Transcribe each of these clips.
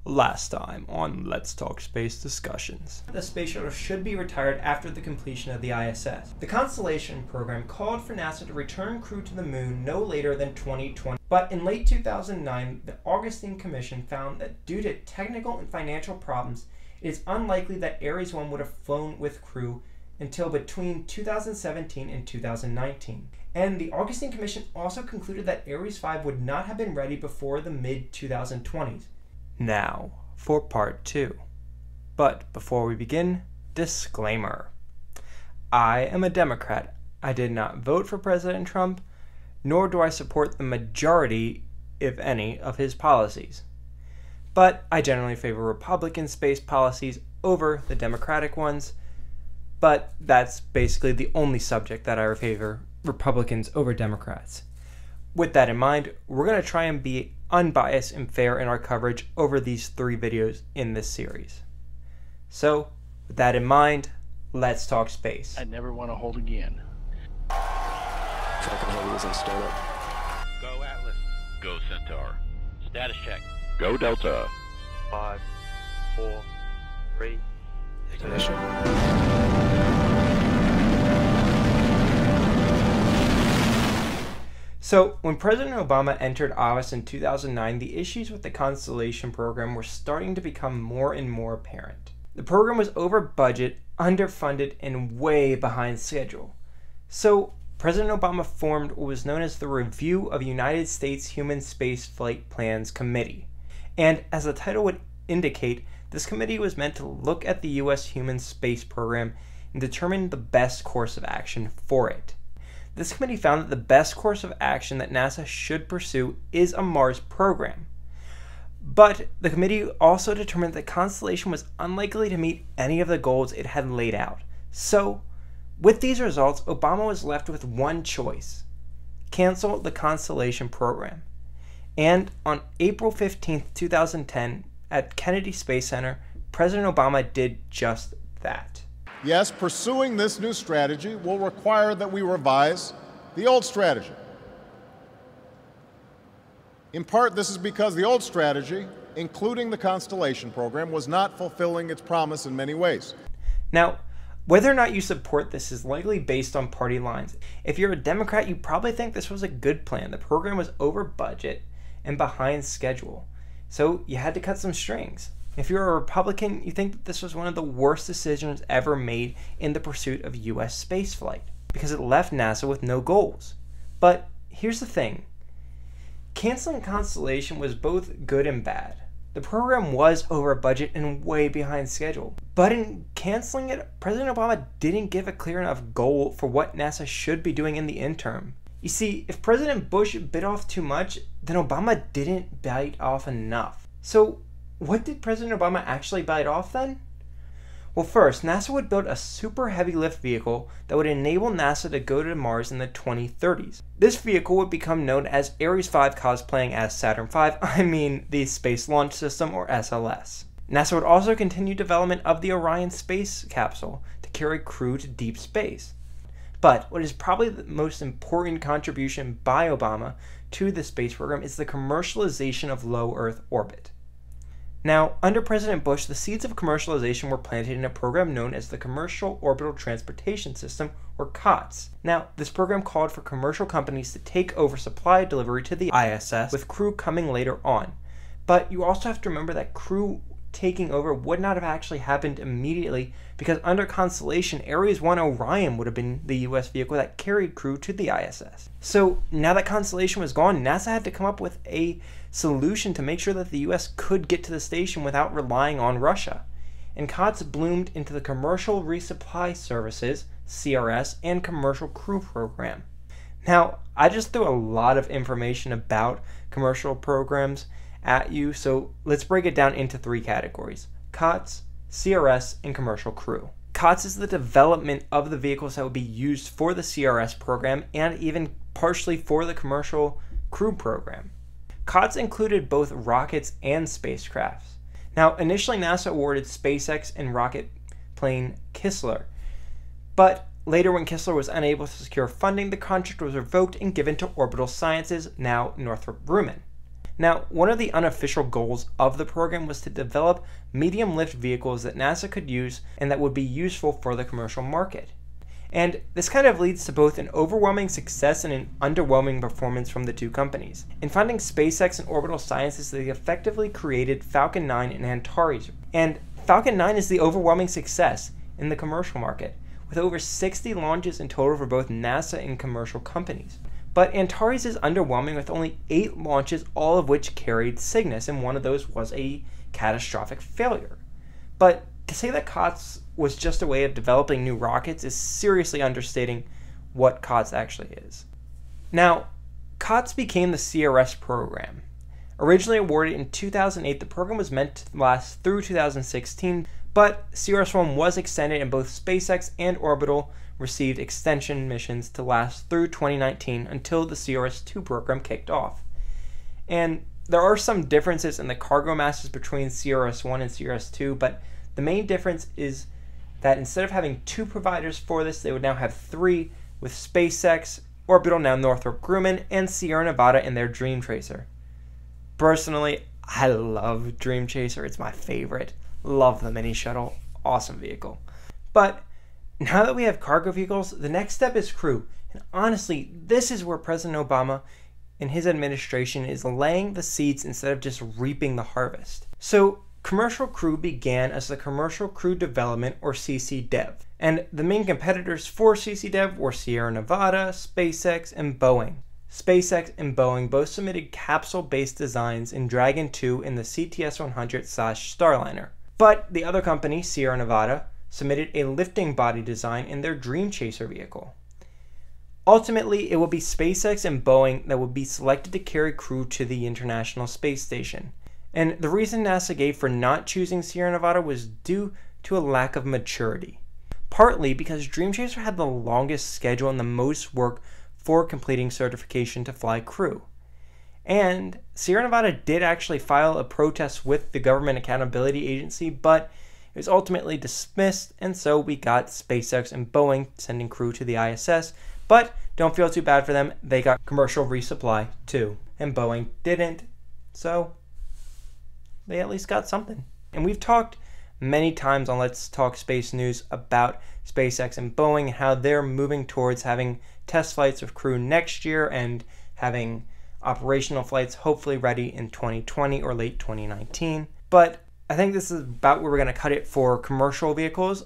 Last time on Let's Talk Space Discussions. The space shuttle should be retired after the completion of the ISS. The Constellation program called for NASA to return crew to the moon no later than 2020. But in late 2009, the Augustine Commission found that due to technical and financial problems, it is unlikely that Ares 1 would have flown with crew until between 2017 and 2019. And the Augustine Commission also concluded that Ares 5 would not have been ready before the mid-2020s. Now for part 2. But before we begin, disclaimer. I am a Democrat. I did not vote for President Trump, nor do I support the majority, if any, of his policies. But I generally favor Republican space policies over the Democratic ones, but that's basically the only subject that I favor Republicans over Democrats. With that in mind, we're going to try and be unbiased and fair in our coverage over these 3 videos in this series. So, with that in mind, let's talk space. I never want to hold again. Falcon Heavy is on startup. Go Atlas. Go Centaur. Status check. Go Delta. 5, 4, 3. Ignition. So, when President Obama entered office in 2009, the issues with the Constellation program were starting to become more and more apparent. The program was over budget, underfunded, and way behind schedule. So, President Obama formed what was known as the Review of United States Human Spaceflight Plans Committee. And as the title would indicate, this committee was meant to look at the U.S. human space program and determine the best course of action for it. This committee found that the best course of action that NASA should pursue is a Mars program. But the committee also determined that Constellation was unlikely to meet any of the goals it had laid out. So, with these results, Obama was left with one choice: cancel the Constellation program. And on April 15, 2010, at Kennedy Space Center, President Obama did just that. Yes, pursuing this new strategy will require that we revise the old strategy. In part, this is because the old strategy, including the Constellation program, was not fulfilling its promise in many ways. Now, whether or not you support this is likely based on party lines. If you're a Democrat, you probably think this was a good plan. The program was over budget and behind schedule, so you had to cut some strings. If you're a Republican, you think that this was one of the worst decisions ever made in the pursuit of U.S. spaceflight, because it left NASA with no goals. But here's the thing. Canceling Constellation was both good and bad. The program was over budget and way behind schedule. But in canceling it, President Obama didn't give a clear enough goal for what NASA should be doing in the interim. You see, if President Bush bit off too much, then Obama didn't bite off enough. So, what did President Obama actually bite off then? Well, first, NASA would build a super heavy lift vehicle that would enable NASA to go to Mars in the 2030s. This vehicle would become known as Ares 5, cosplaying as Saturn V, I mean the Space Launch System, or SLS. NASA would also continue development of the Orion space capsule to carry crew to deep space. But what is probably the most important contribution by Obama to the space program is the commercialization of low Earth orbit. Now, under President Bush, the seeds of commercialization were planted in a program known as the Commercial Orbital Transportation System, or COTS. Now, this program called for commercial companies to take over supply delivery to the ISS, with crew coming later on. But you also have to remember that crew taking over would not have actually happened immediately, because under Constellation, Ares 1 Orion would have been the US vehicle that carried crew to the ISS. So now that Constellation was gone, NASA had to come up with a solution to make sure that the US could get to the station without relying on Russia. And COTS bloomed into the Commercial Resupply Services, CRS, and Commercial Crew Program. Now, I just threw a lot of information about commercial programs at you, so let's break it down into 3 categories: COTS, CRS, and commercial crew. COTS is the development of the vehicles that would be used for the CRS program and even partially for the commercial crew program. COTS included both rockets and spacecrafts. Now, initially NASA awarded SpaceX and rocket plane Kistler, but later when Kistler was unable to secure funding, the contract was revoked and given to Orbital Sciences, now Northrop Grumman. Now, one of the unofficial goals of the program was to develop medium-lift vehicles that NASA could use and that would be useful for the commercial market. And this kind of leads to both an overwhelming success and an underwhelming performance from the two companies. In funding SpaceX and Orbital Sciences, they effectively created Falcon 9 and Antares. And Falcon 9 is the overwhelming success in the commercial market, with over 60 launches in total for both NASA and commercial companies. But Antares is underwhelming with only 8 launches, all of which carried Cygnus, and one of those was a catastrophic failure. But to say that COTS was just a way of developing new rockets is seriously understating what COTS actually is. Now, COTS became the CRS program. Originally awarded in 2008, the program was meant to last through 2016, but CRS-1 was extended and both SpaceX and Orbital received extension missions to last through 2019 until the CRS-2 program kicked off. And there are some differences in the cargo masses between CRS-1 and CRS-2, but the main difference is that instead of having 2 providers for this, they would now have 3, with SpaceX, Orbital now Northrop Grumman, and Sierra Nevada in their Dream Chaser. Personally, I love Dream Chaser. It's my favorite. Love the mini shuttle. Awesome vehicle. But now that we have cargo vehicles, the next step is crew. And honestly, this is where President Obama and his administration is laying the seeds instead of just reaping the harvest. So Commercial Crew began as the Commercial Crew Development, or CCDev, and the main competitors for CCDev were Sierra Nevada, SpaceX, and Boeing. SpaceX and Boeing both submitted capsule-based designs in Dragon 2 in the CTS-100/Starliner, but the other company, Sierra Nevada, submitted a lifting body design in their Dream Chaser vehicle. Ultimately, it will be SpaceX and Boeing that will be selected to carry crew to the International Space Station. And the reason NASA gave for not choosing Sierra Nevada was due to a lack of maturity. Partly because Dream Chaser had the longest schedule and the most work for completing certification to fly crew. And Sierra Nevada did actually file a protest with the Government Accountability Agency, but it was ultimately dismissed, and so we got SpaceX and Boeing sending crew to the ISS. But don't feel too bad for them, they got commercial resupply too, and Boeing didn't, so they at least got something. And we've talked many times on Let's Talk Space News about SpaceX and Boeing and how they're moving towards having test flights with crew next year and having operational flights hopefully ready in 2020 or late 2019. But I think this is about where we're going to cut it for commercial vehicles.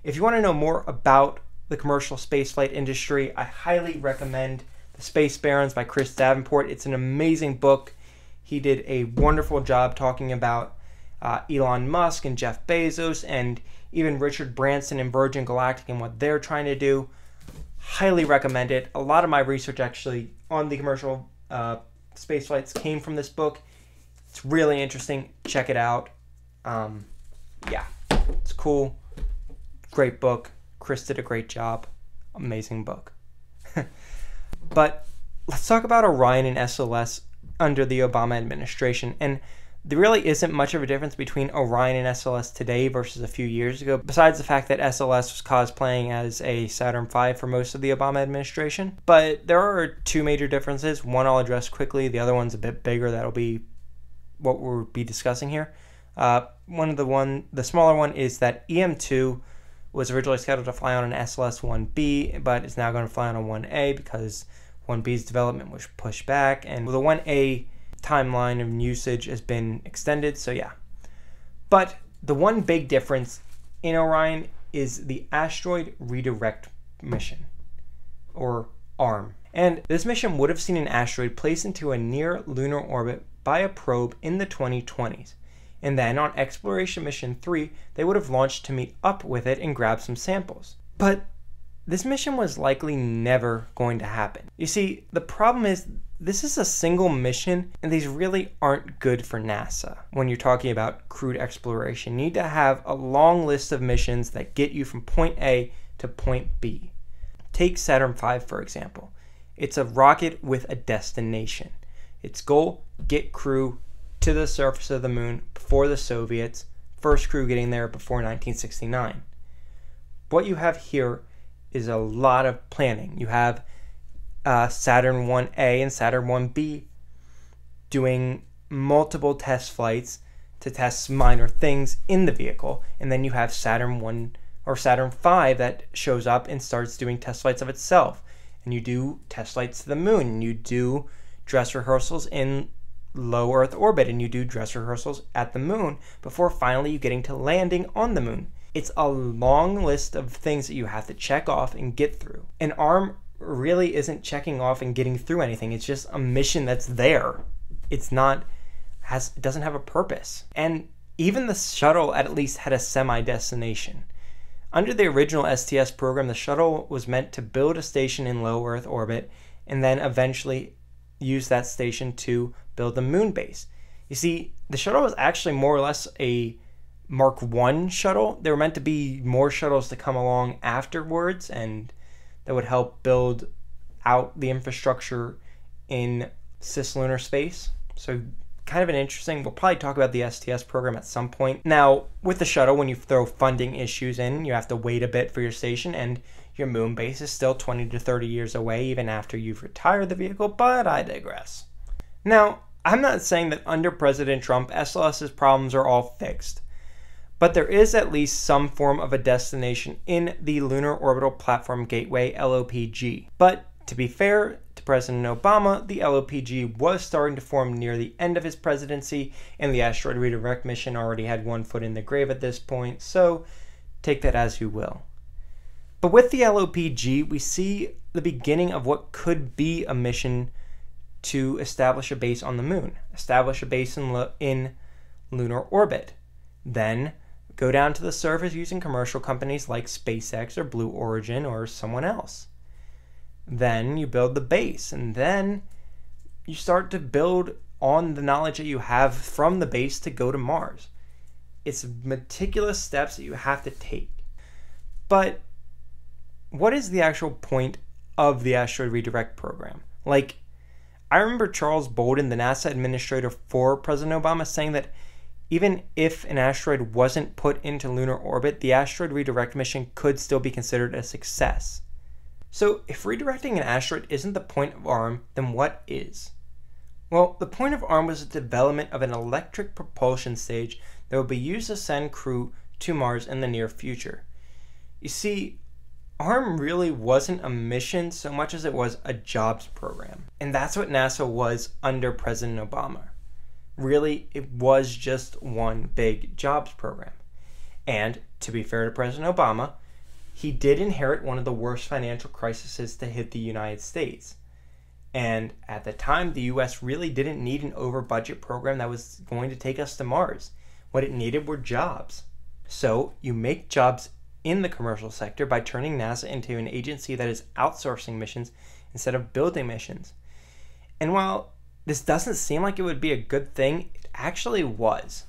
If you want to know more about the commercial spaceflight industry, I highly recommend The Space Barons by Chris Davenport. It's an amazing book. He did a wonderful job talking about Elon Musk and Jeff Bezos and even Richard Branson and Virgin Galactic and what they're trying to do. Highly recommend it. A lot of my research actually on the commercial space flights came from this book. It's really interesting. Check it out. Yeah, it's cool. Great book. Chris did a great job. Amazing book. But let's talk about Orion and SLS under the Obama administration. And there really isn't much of a difference between Orion and SLS today versus a few years ago, besides the fact that SLS was cosplaying as a Saturn V for most of the Obama administration. But there are 2 major differences. One I'll address quickly. The other one's a bit bigger. That'll be what we'll be discussing here. The smaller one is that EM2 was originally scheduled to fly on an SLS-1B, but is now going to fly on a 1A because 1B's development was pushed back, and the 1A timeline of usage has been extended, so yeah. But the one big difference in Orion is the Asteroid Redirect mission, or ARM. And this mission would have seen an asteroid placed into a near lunar orbit by a probe in the 2020s. And then on Exploration Mission 3, they would have launched to meet up with it and grab some samples. But this mission was likely never going to happen. You see, the problem is this is a single mission, and these really aren't good for NASA. When you're talking about crewed exploration, you need to have a long list of missions that get you from point A to point B. Take Saturn V, for example. It's a rocket with a destination. Its goal, get crew to the surface of the moon before the Soviets, first crew getting there before 1969. What you have here is a lot of planning. You have Saturn 1A and Saturn 1B. doing multiple test flights to test minor things in the vehicle. And then you have Saturn 1 or Saturn 5 that shows up and starts doing test flights of itself. And you do test flights to the moon. And you do dress rehearsals in low Earth orbit. And you do dress rehearsals at the moon before finally you getting to landing on the moon. It's a long list of things that you have to check off and get through. And ARM really isn't checking off and getting through anything. It's just a mission that's there. It doesn't have a purpose. And even the shuttle at least had a semi-destination. Under the original STS program, the shuttle was meant to build a station in low Earth orbit and then eventually use that station to build a moon base. You see, the shuttle was actually more or less a Mark I shuttle. There were meant to be more shuttles to come along afterwards, and that would help build out the infrastructure in cislunar space. So kind of an interesting, we'll probably talk about the STS program at some point. Now, with the shuttle, when you throw funding issues in, you have to wait a bit for your station, and your moon base is still 20 to 30 years away even after you've retired the vehicle, but I digress. Now, I'm not saying that under President Trump, SLS's problems are all fixed, but there is at least some form of a destination in the Lunar Orbital Platform Gateway, LOPG. But to be fair to President Obama, the LOPG was starting to form near the end of his presidency, and the asteroid redirect mission already had one foot in the grave at this point, so take that as you will. But with the LOPG, we see the beginning of what could be a mission to establish a base on the moon, establish a base in lunar orbit, then go down to the surface using commercial companies like SpaceX or Blue Origin or someone else. Then you build the base, and then you start to build on the knowledge that you have from the base to go to Mars. It's meticulous steps that you have to take. But what is the actual point of the asteroid redirect program? Like, I remember Charles Bolden, the NASA administrator for President Obama, saying that even if an asteroid wasn't put into lunar orbit, the asteroid redirect mission could still be considered a success. So if redirecting an asteroid isn't the point of ARM, then what is? Well, the point of ARM was the development of an electric propulsion stage that would be used to send crew to Mars in the near future. You see, ARM really wasn't a mission so much as it was a jobs program. And that's what NASA was under President Obama. Really, it was just one big jobs program. And to be fair to President Obama, he did inherit one of the worst financial crises to hit the United States. And at the time, the US really didn't need an over-budget program that was going to take us to Mars. What it needed were jobs. So you make jobs in the commercial sector by turning NASA into an agency that is outsourcing missions instead of building missions. And while this doesn't seem like it would be a good thing, it actually was.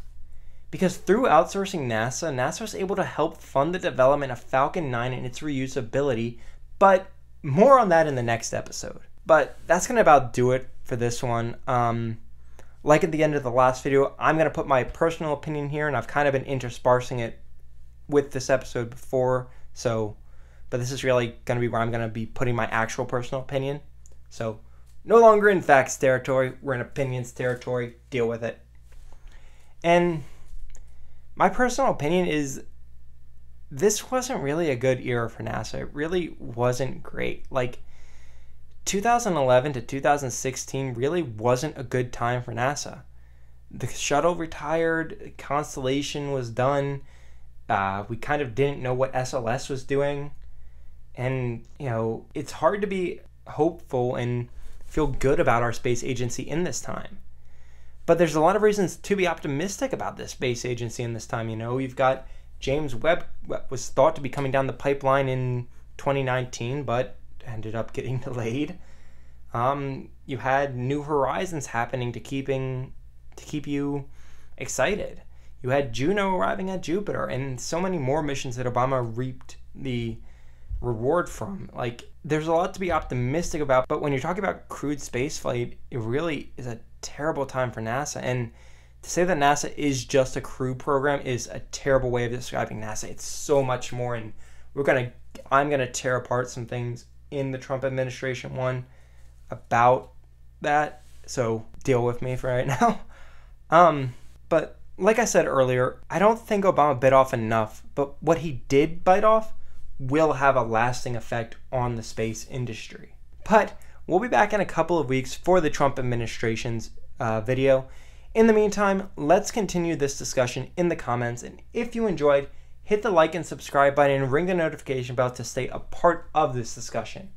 Because through outsourcing NASA was able to help fund the development of Falcon 9 and its reusability, but more on that in the next episode. But that's going to about do it for this one. Like at the end of the last video, I'm going to put my personal opinion here, and I've kind of been interspersing it with this episode before, but this is really going to be where I'm going to be putting my actual personal opinion. So, no longer in facts territory, we're in opinions territory, deal with it. And my personal opinion is this wasn't really a good era for NASA. It really wasn't great. Like, 2011 to 2016 really wasn't a good time for NASA. The shuttle retired, Constellation was done, we kind of didn't know what SLS was doing, and, it's hard to be hopeful and feel good about our space agency in this time. But there's a lot of reasons to be optimistic about this space agency in this time. You've got James Webb was thought to be coming down the pipeline in 2019, but ended up getting delayed. You had New Horizons happening to keep you excited. You had Juno arriving at Jupiter, and so many more missions that Obama reaped the reward from. Like, there's a lot to be optimistic about, but when you're talking about crewed spaceflight, it really is a terrible time for NASA. And to say that NASA is just a crew program is a terrible way of describing NASA. It's so much more, and I'm gonna tear apart some things in the Trump administration one about that. so deal with me for right now. But like I said earlier, I don't think Obama bit off enough, but what he did bite off will have a lasting effect on the space industry. But we'll be back in a couple of weeks for the Trump administration's video. In the meantime, let's continue this discussion in the comments, and if you enjoyed, hit the like and subscribe button and ring the notification bell to stay a part of this discussion.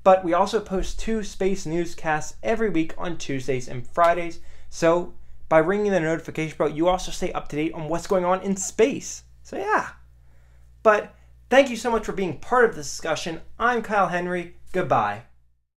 But we also post 2 space newscasts every week on Tuesdays and Fridays, so by ringing the notification bell, you also stay up to date on what's going on in space. So yeah. But thank you so much for being part of this discussion. I'm Kyle Henry. Goodbye.